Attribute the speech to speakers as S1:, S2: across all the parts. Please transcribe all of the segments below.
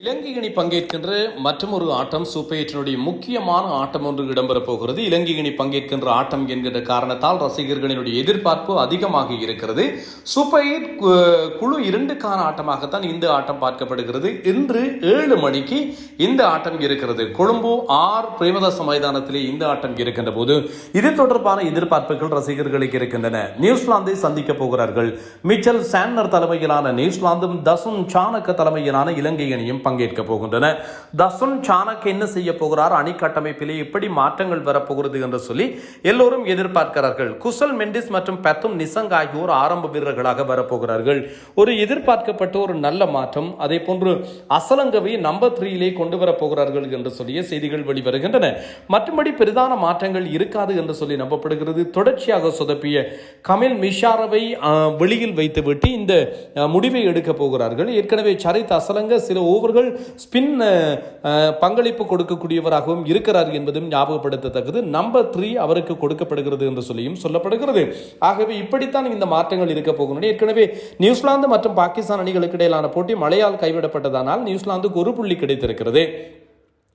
S1: இலங்கை அணி பங்கேற்கின்ற மற்றொரு ஆட்டம் சூப்பர் எட்டினுடைய முக்கியமான ஆட்டம் ஒன்று இடம்பெறப் போகிறது. இலங்கை அணி பங்கேற்கின்ற ஆட்டம் என்கின்ற காரணத்தால் ரசிகர்களினுடைய எதிர்பார்ப்பு அதிகமாக இருக்கிறது. சூப்பர் எயிட் குழு 2க்கான ஆட்டமாகத்தான் இந்த ஆட்டம் பார்க்கப்படுகிறது. இன்று 7 மணிக்கு இந்த ஆட்டம் இருக்கிறது. கொழும்பு பிரேமதாச மைதானத்திலே இந்த ஆட்டம் இருக்கின்ற போது இது தொடர்பான எதிர்பார்ப்புகள் ரசிகர்களுக்கு இருக்கின்றன. நியூசிலாந்தை சந்திக்க போகிறார்கள். மிச்சல் சான்னர் தலைமையிலான நியூசிலாந்தும் தசுன் சாணக்க தலைமையிலான இலங்கை அணியும் பங்கேற்க போகின்றன. தசுன் சாணக் என்ன செய்ய போகிறார், அணி கட்டமைப்பிலே எப்படி மாற்றங்கள் வரப்போகிறது என்று சொல்லி எல்லோரும் எதிர்பார்க்கிறார்கள். குசல் மெண்டிஸ் மற்றும் பெத்தும் நிசங் ஆகியோர் ஆரம்ப வீரர்களாக வரப்போகிறார்கள். ஒரு எதிர்பார்க்கப்பட்ட ஒரு நல்ல மாற்றம். அதே போன்று அசலங்கவை நம்பர் 3 கொண்டு வரப்போகிறார்கள் என்று சொல்லிய செய்திகள் வெளிவருகின்றன. மற்றபடி பெரிதான மாற்றங்கள் இருக்காது என்று சொல்லி நம்பப்படுகிறது. தொடர்ச்சியாக சொதப்பிய கமில் மிஷாரவை வெளியில் வைத்துவிட்டு இந்த முடிவை எடுக்க போகிறார்கள். ஏற்கனவே சரித் அசலங்க சில ஓவர்கள் ஸ்பின் பங்களிப்பு கொடுக்கக்கூடியவராகவும் இருக்கிறார் என்பதும் ஞாபகப்படுத்தத்தக்கது. நம்பர் 3 அவருக்கு கொடுக்கப்படுகிறது என்று சொல்லியும் சொல்லப்படுகிறது. ஆகவே இப்படித்தான் இந்த மாற்றங்கள் இருக்க போகின்றன. ஏற்கனவே நியூசிலாந்து மற்றும் பாகிஸ்தான் அணிகளுக்கு இடையிலான போட்டி மழையால் கைவிடப்பட்டதனால் நியூசிலாந்துக்கு 1 புள்ளி கிடைத்திருக்கிறது.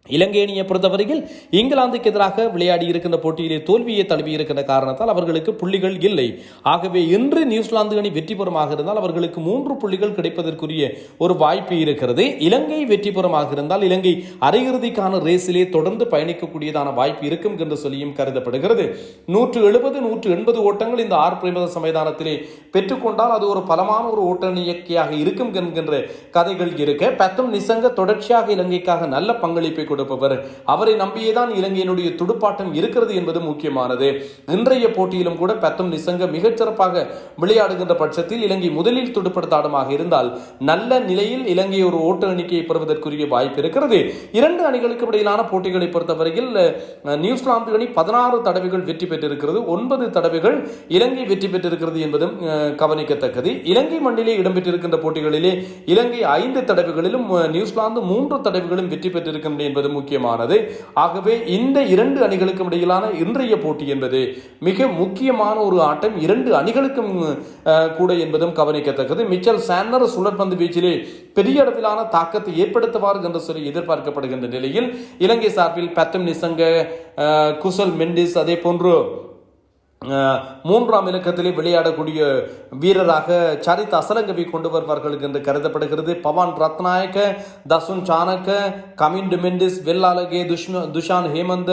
S1: இலங்கை அணியை பொறுத்தவரையில் இங்கிலாந்துக்கு எதிராக விளையாடி இருக்கின்ற போட்டியிலே தோல்வியை தழுவி இருக்கின்ற காரணத்தால் அவர்களுக்கு புள்ளிகள் இல்லை. ஆகவே இன்று நியூசிலாந்து அணி வெற்றி பெறுமாக இருந்தால் அவர்களுக்கு 3 புள்ளிகள் கிடைப்பதற்குரிய ஒரு வாய்ப்பு இருக்கிறது. இலங்கை வெற்றி பெறுமாக இருந்தால் இலங்கை அரையிறுதிக்கான ரேஸிலே தொடர்ந்து பயணிக்கக்கூடியதான வாய்ப்பு இருக்கும் என்று சொல்லியும் கருதப்படுகிறது. 170-180 ஓட்டங்கள் இந்த பிரேமதாச மைதானத்திலே பெற்றுக்கொண்டால் அது ஒரு பலமான ஒரு ஓட்ட இயக்கியாக இருக்கும் என்கின்ற கதைகள் இருக்க, பெத்தும் நிசங்க தொடர்ச்சியாக இலங்கைக்காக நல்ல பங்களிப்பை கொடுப்பவர். அவரை நம்பியேதான் இலங்கையினுடைய துடுப்பாட்டம் இருக்கிறது என்பது முக்கியமானது. இன்றைய போட்டியிலும் கூட பெத்தும் நிசங்க மிகச்சிறப்பாக விளையாடுகின்ற பட்சத்தில் இலங்கை முதலில் துடுப்படுத்தாடமாக இருந்தால் நல்ல நிலையில் இலங்கை ஒரு ஓட்ட எண்ணிக்கையை பெறுவதற்குரிய வாய்ப்பு இருக்கிறது. 2 அணிகளுக்கு இடையிலான போட்டிகளை பொறுத்தவரையில் நியூசிலாந்து அணி 16 தடவைகள் வெற்றி பெற்றிருக்கிறது. 9 தடவைகள் இலங்கை வெற்றி பெற்றிருக்கிறது என்பதும் கவனிக்கத்தக்கது. இலங்கை மண்ணிலே இடம்பெற்றிருக்கின்ற போட்டிகளிலே இலங்கை 5 தடவைகளிலும் நியூசிலாந்து 3 தடவைகளும் வெற்றி பெற்றிருக்கின்றன என்பது முக்கியமானது. ஆகவே இந்த 2 அணிகளுக்கும் இடையிலான இன்றைய போட்டி என்பது மிக முக்கியமான ஒரு ஆட்டம். 2 அணிகளுக்கும் கூட என்பதும் கவனிக்கத்தக்கது. மிச்சல் சான்னர் சுழற்பந்து வீச்சிலே பெரிய அளவிலான தாக்கத்தை ஏற்படுத்துவார் என்று சொல்லி எதிர்பார்க்கப்படுகின்ற நிலையில் இலங்கை சார்பில் பெத்தும் நிசங்க, குசல் மெண்டிஸ், அதே போன்று 3ஆம் இலக்கத்திலே விளையாடக்கூடிய வீரராக சரித் அசலங்கவை கொண்டு வருவார்கள் என்று கருதப்படுகிறது. பவான் ரத்நாயக்க, தசுன் சாணக்க, கமிண்ட் மெண்டிஸ், வெல்லாலகே, துஷான் ஹேமந்த,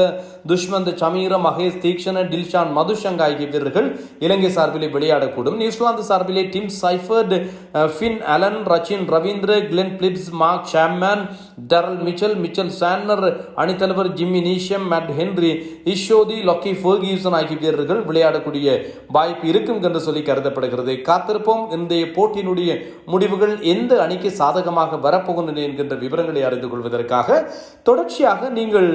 S1: துஷ்மந்த் சமீர, மகேஷ் தீக்ஷண, டில்ஷான் மதுஷங்க ஆகிய வீரர்கள் இலங்கை சார்பிலே விளையாடக்கூடும். நியூசிலாந்து சார்பிலே Tim Seifert, Finn Allen, Rachin Ravindra, Glenn Phillips, Mark Chapman, Daryl Mitchell, Mitchell Santner, அணித்தலைவர் Jimmy Neesham, Matt Henry, Ish Sodhi, Lockie Ferguson ஆகிய வீரர்கள் விளையாடக்கூடிய வாய்ப்பு இருக்கும் என்று சொல்லி கருதப்படுகிறது. காத்திருப்போம். இந்த போட்டியினுடைய முடிவுகள் எந்த அணிக்கு சாதகமாக வரப்போகின்றன என்கின்ற விவரங்களை அறிந்து கொள்வதற்காக தொடர்ச்சியாக நீங்கள்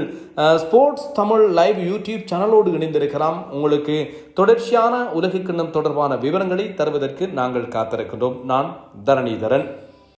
S1: ஸ்போர்ட்ஸ் தமிழ் லைவ் யூடியூப் சேனலோடு இணைந்திருக்கலாம். உங்களுக்கு தொடர்ச்சியான உலகக்கிண்ணம் தொடர்பான விவரங்களை தருவதற்கு நாங்கள் காத்திருக்கின்றோம். நான் தரணிதரன்.